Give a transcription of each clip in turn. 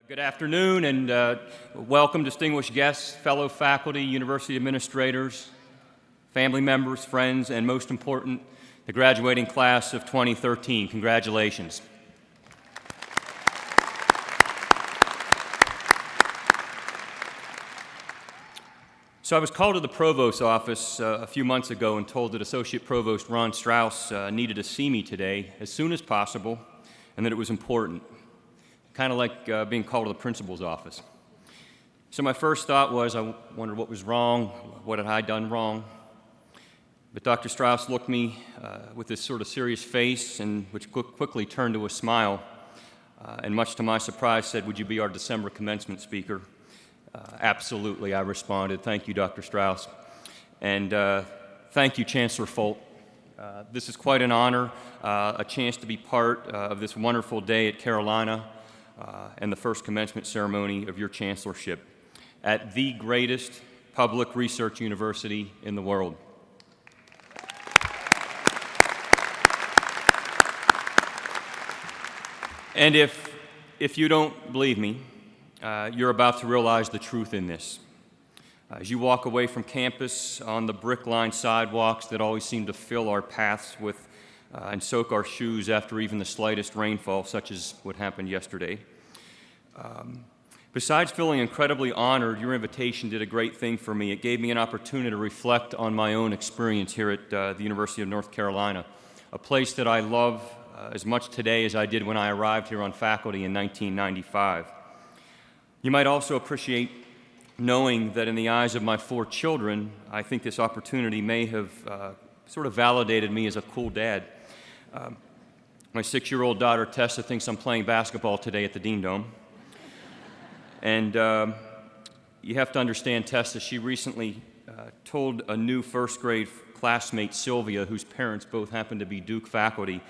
Good afternoon and welcome distinguished guests, fellow faculty, university administrators, family members, friends, and most important, the graduating class of 2013. Congratulations. So I was called to the provost's office a few months ago and told that Associate Provost Ron Strauss needed to see me today as soon as possible and that it was important. Kind of like being called to the principal's office. So my first thought was, I wondered what was wrong, what had I done wrong? But Dr. Strauss looked me with this sort of serious face, and which quickly turned to a smile, and much to my surprise said, "Would you be our December commencement speaker?" Absolutely, I responded. Thank you, Dr. Strauss. And thank you, Chancellor Folt. This is quite an honor, a chance to be part of this wonderful day at Carolina, and the first commencement ceremony of your chancellorship at the greatest public research university in the world. And if you don't believe me, you're about to realize the truth in this. As you walk away from campus on the brick-lined sidewalks that always seem to fill our paths with and soak our shoes after even the slightest rainfall, such as what happened yesterday. Besides feeling incredibly honored, your invitation did a great thing for me. It gave me an opportunity to reflect on my own experience here at the University of North Carolina, a place that I love as much today as I did when I arrived here on faculty in 1995. You might also appreciate knowing that in the eyes of my 4 children, I think this opportunity may have sort of validated me as a cool dad. My 6-year-old daughter, Tessa, thinks I'm playing basketball today at the Dean Dome. And you have to understand Tessa, she recently told a new first grade classmate, Sylvia, whose parents both happen to be Duke faculty,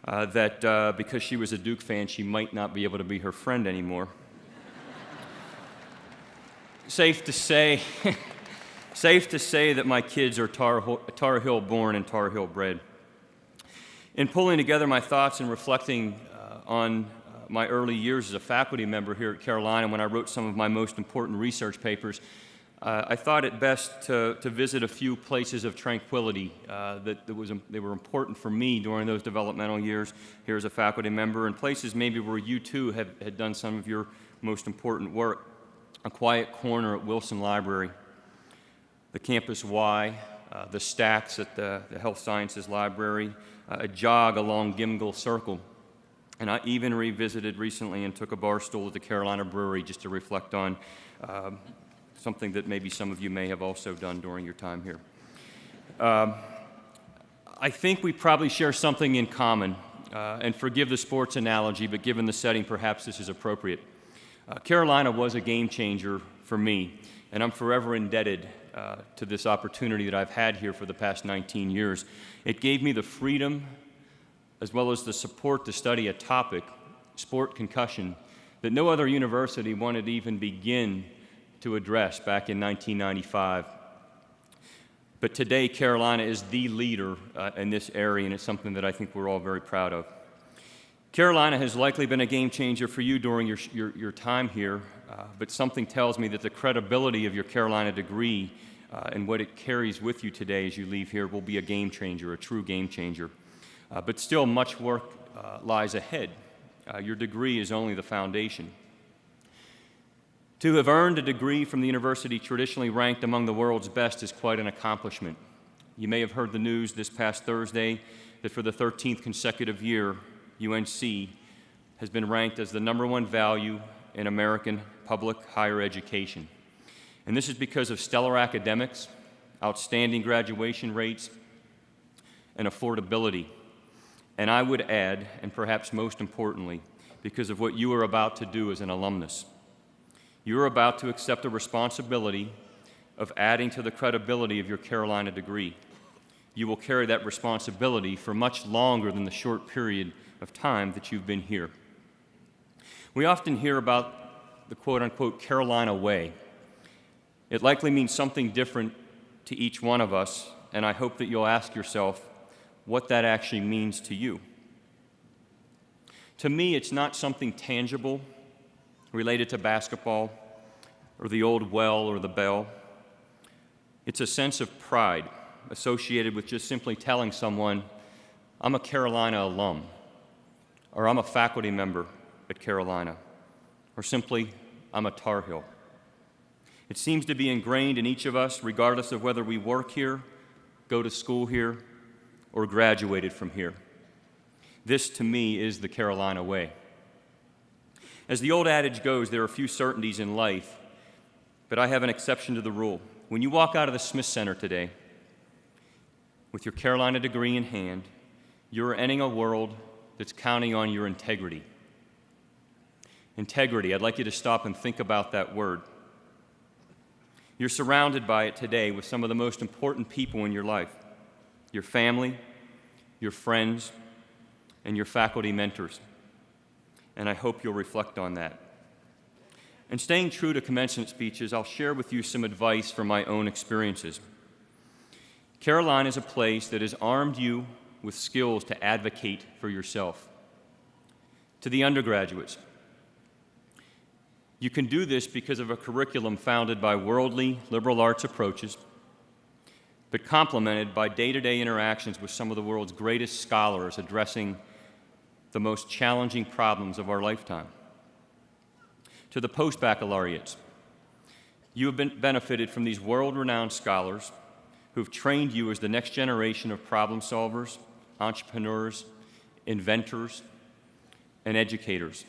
that because she was a Duke fan, she might not be able to be her friend anymore. Safe to say that my kids are Tar Heel born and Tar Heel bred. In pulling together my thoughts and reflecting on my early years as a faculty member here at Carolina, when I wrote some of my most important research papers, I thought it best to visit a few places of tranquility they were important for me during those developmental years here as a faculty member, and places maybe where you too had done some of your most important work. A quiet corner at Wilson Library, the Campus Y, the stacks at the Health Sciences Library, a jog along Gimgle Circle. And I even revisited recently and took a bar stool at the Carolina Brewery just to reflect on something that maybe some of you may have also done during your time here. I think we probably share something in common, and forgive the sports analogy, but given the setting, perhaps this is appropriate. Carolina was a game changer for me, and I'm forever indebted to this opportunity that I've had here for the past 19 years. It gave me the freedom as well as the support to study a topic, sport concussion, that no other university wanted to even begin to address back in 1995. But today, Carolina is the leader in this area, and it's something that I think we're all very proud of. Carolina has likely been a game changer for you during your time here, but something tells me that the credibility of your Carolina degree and what it carries with you today as you leave here will be a game changer, a true game changer. But still, much work lies ahead. Your degree is only the foundation. To have earned a degree from the university traditionally ranked among the world's best is quite an accomplishment. You may have heard the news this past Thursday that for the 13th consecutive year, UNC has been ranked as the #1 value in American public higher education. And this is because of stellar academics, outstanding graduation rates, and affordability. And I would add, and perhaps most importantly, because of what you are about to do as an alumnus. You are about to accept the responsibility of adding to the credibility of your Carolina degree. You will carry that responsibility for much longer than the short period of time that you've been here. We often hear about the quote-unquote Carolina way. It likely means something different to each one of us, and I hope that you'll ask yourself what that actually means to you. To me, it's not something tangible related to basketball or the old well or the bell. It's a sense of pride associated with just simply telling someone, I'm a Carolina alum, or I'm a faculty member at Carolina, or simply, I'm a Tar Heel. It seems to be ingrained in each of us, regardless of whether we work here, go to school here, or graduated from here. This, to me, is the Carolina way. As the old adage goes, there are few certainties in life, but I have an exception to the rule. When you walk out of the Smith Center today with your Carolina degree in hand, you're entering a world that's counting on your integrity. Integrity, I'd like you to stop and think about that word. You're surrounded by it today with some of the most important people in your life, your family, your friends, and your faculty mentors. And I hope you'll reflect on that. And staying true to commencement speeches, I'll share with you some advice from my own experiences. Carolina is a place that has armed you with skills to advocate for yourself. To the undergraduates, you can do this because of a curriculum founded by worldly liberal arts approaches, but complemented by day-to-day interactions with some of the world's greatest scholars addressing the most challenging problems of our lifetime. To the post-baccalaureates, you have benefited from these world-renowned scholars who have trained you as the next generation of problem solvers, entrepreneurs, inventors, and educators.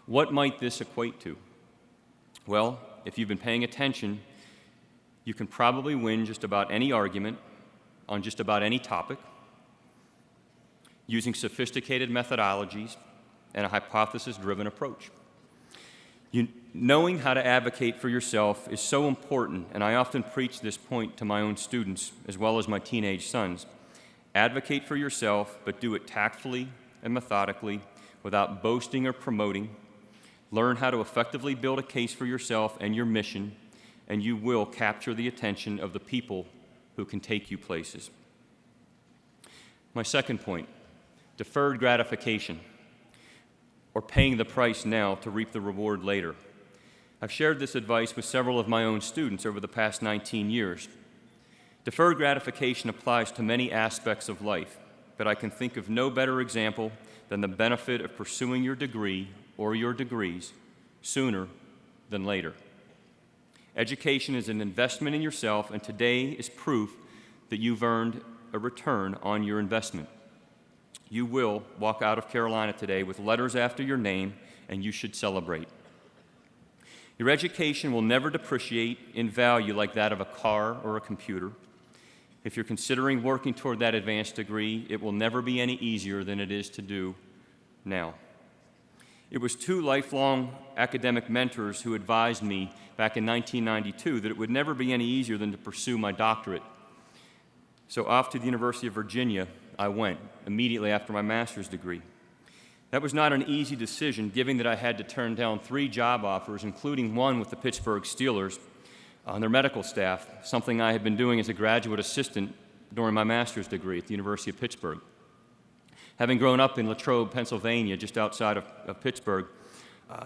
What might this equate to? Well, if you've been paying attention, you can probably win just about any argument on just about any topic using sophisticated methodologies and a hypothesis-driven approach. Knowing how to advocate for yourself is so important, and I often preach this point to my own students as well as my teenage sons. Advocate for yourself, but do it tactfully and methodically without boasting or promoting. Learn how to effectively build a case for yourself and your mission, and you will capture the attention of the people who can take you places. My second point, deferred gratification, or paying the price now to reap the reward later. I've shared this advice with several of my own students over the past 19 years. Deferred gratification applies to many aspects of life, but I can think of no better example than the benefit of pursuing your degree or your degrees sooner than later. Education is an investment in yourself, and today is proof that you've earned a return on your investment. You will walk out of Carolina today with letters after your name, and you should celebrate. Your education will never depreciate in value like that of a car or a computer. If you're considering working toward that advanced degree, it will never be any easier than it is to do now. It was two lifelong academic mentors who advised me back in 1992 that it would never be any easier than to pursue my doctorate. So off to the University of Virginia I went immediately after my master's degree. That was not an easy decision, given that I had to turn down 3 job offers, including one with the Pittsburgh Steelers on their medical staff, something I had been doing as a graduate assistant during my master's degree at the University of Pittsburgh. Having grown up in Latrobe, Pennsylvania, just outside of Pittsburgh,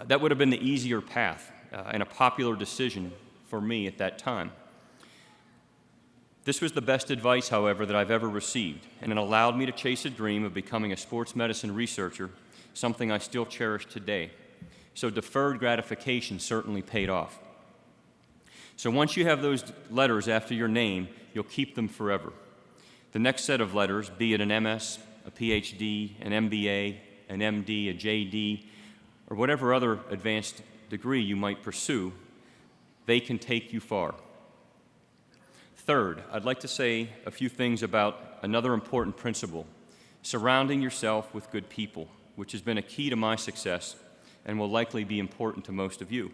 that would have been the easier path and a popular decision for me at that time. This was the best advice, however, that I've ever received, and it allowed me to chase a dream of becoming a sports medicine researcher, something I still cherish today. So deferred gratification certainly paid off. So once you have those letters after your name, you'll keep them forever. The next set of letters, be it an MS, a PhD, an MBA, an MD, a JD, or whatever other advanced degree you might pursue, they can take you far. Third, I'd like to say a few things about another important principle, surrounding yourself with good people, which has been a key to my success and will likely be important to most of you.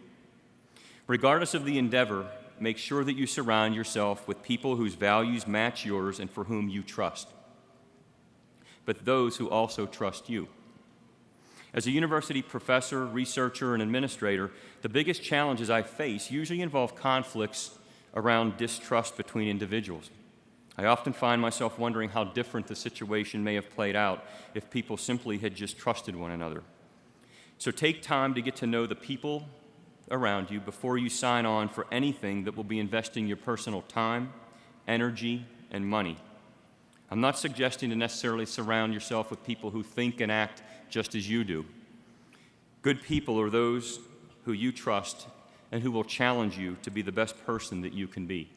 Regardless of the endeavor, make sure that you surround yourself with people whose values match yours and for whom you trust, but those who also trust you. As a university professor, researcher, and administrator, the biggest challenges I face usually involve conflicts around distrust between individuals. I often find myself wondering how different the situation may have played out if people simply had just trusted one another. So take time to get to know the people around you before you sign on for anything that will be investing your personal time, energy, and money. I'm not suggesting to necessarily surround yourself with people who think and act just as you do. Good people are those who you trust and who will challenge you to be the best person that you can be.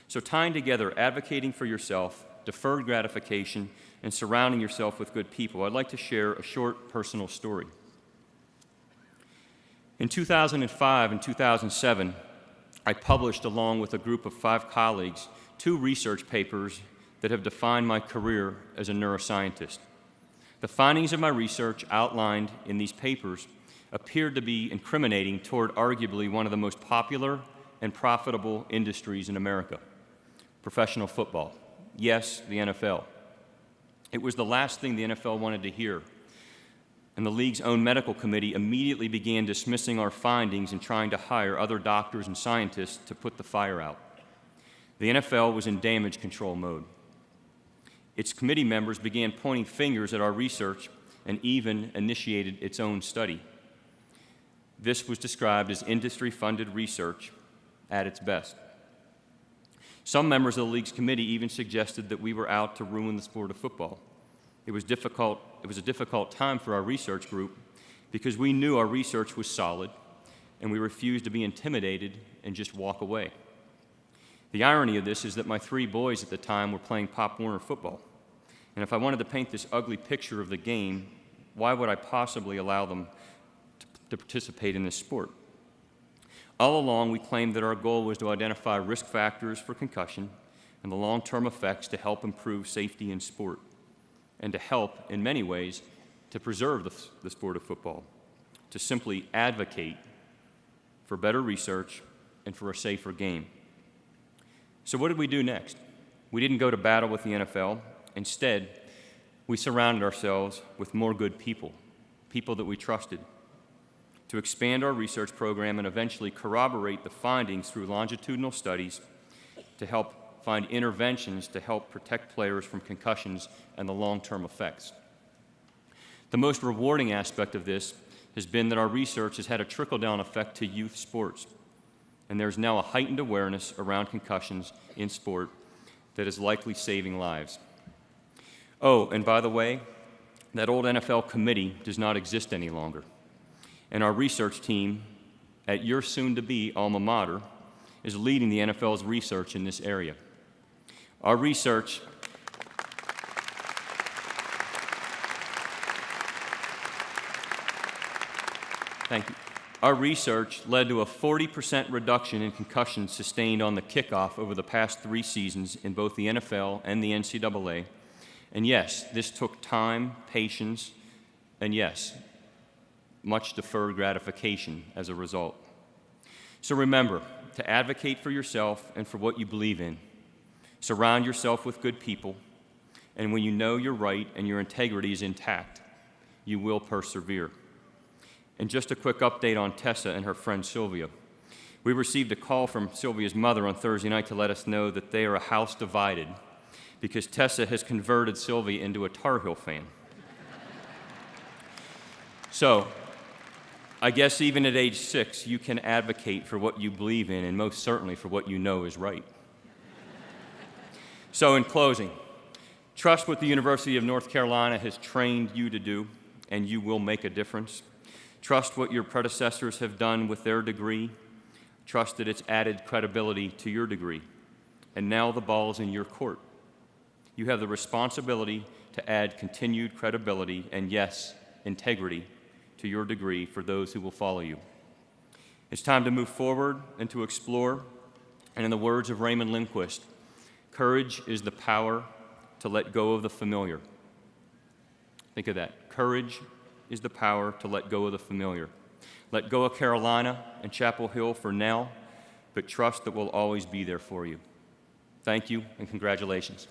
So tying together advocating for yourself, deferred gratification, and surrounding yourself with good people, I'd like to share a short personal story. In 2005 and 2007, I published, along with a group of 5 colleagues, 2 research papers that have defined my career as a neuroscientist. The findings of my research outlined in these papers appeared to be incriminating toward arguably one of the most popular and profitable industries in America, professional football. Yes, the NFL. It was the last thing the NFL wanted to hear, and the league's own medical committee immediately began dismissing our findings and trying to hire other doctors and scientists to put the fire out. The NFL was in damage control mode. Its committee members began pointing fingers at our research and even initiated its own study. This was described as industry-funded research at its best. Some members of the league's committee even suggested that we were out to ruin the sport of football. It was a difficult time for our research group because we knew our research was solid and we refused to be intimidated and just walk away. The irony of this is that my 3 boys at the time were playing Pop Warner football. And if I wanted to paint this ugly picture of the game, why would I possibly allow them to participate in this sport? All along, we claimed that our goal was to identify risk factors for concussion and the long-term effects to help improve safety in sport, and to help, in many ways, to preserve the sport of football, to simply advocate for better research and for a safer game. So what did we do next? We didn't go to battle with the NFL. Instead, we surrounded ourselves with more good people, people that we trusted, to expand our research program and eventually corroborate the findings through longitudinal studies to help find interventions to help protect players from concussions and the long-term effects. The most rewarding aspect of this has been that our research has had a trickle-down effect to youth sports, and there's now a heightened awareness around concussions in sport that is likely saving lives. Oh, and by the way, that old NFL committee does not exist any longer. And our research team at your soon-to-be alma mater is leading the NFL's research in this area. Our research Thank you. Our research led to a 40% reduction in concussions sustained on the kickoff over the past 3 seasons in both the NFL and the NCAA. And yes, this took time, patience, and yes, much deferred gratification as a result. So remember to advocate for yourself and for what you believe in. Surround yourself with good people, and when you know you're right and your integrity is intact, you will persevere. And just a quick update on Tessa and her friend Sylvia. We received a call from Sylvia's mother on Thursday night to let us know that they are a house divided because Tessa has converted Sylvia into a Tar Heel fan. So, I guess even at age 6, you can advocate for what you believe in and most certainly for what you know is right. So in closing, trust what the University of North Carolina has trained you to do, and you will make a difference. Trust what your predecessors have done with their degree. Trust that it's added credibility to your degree. And now the ball's in your court. You have the responsibility to add continued credibility and, yes, integrity to your degree for those who will follow you. It's time to move forward and to explore. And in the words of Raymond Lindquist, courage is the power to let go of the familiar. Think of that. Courage is the power to let go of the familiar. Let go of Carolina and Chapel Hill for now, but trust that we'll always be there for you. Thank you and congratulations.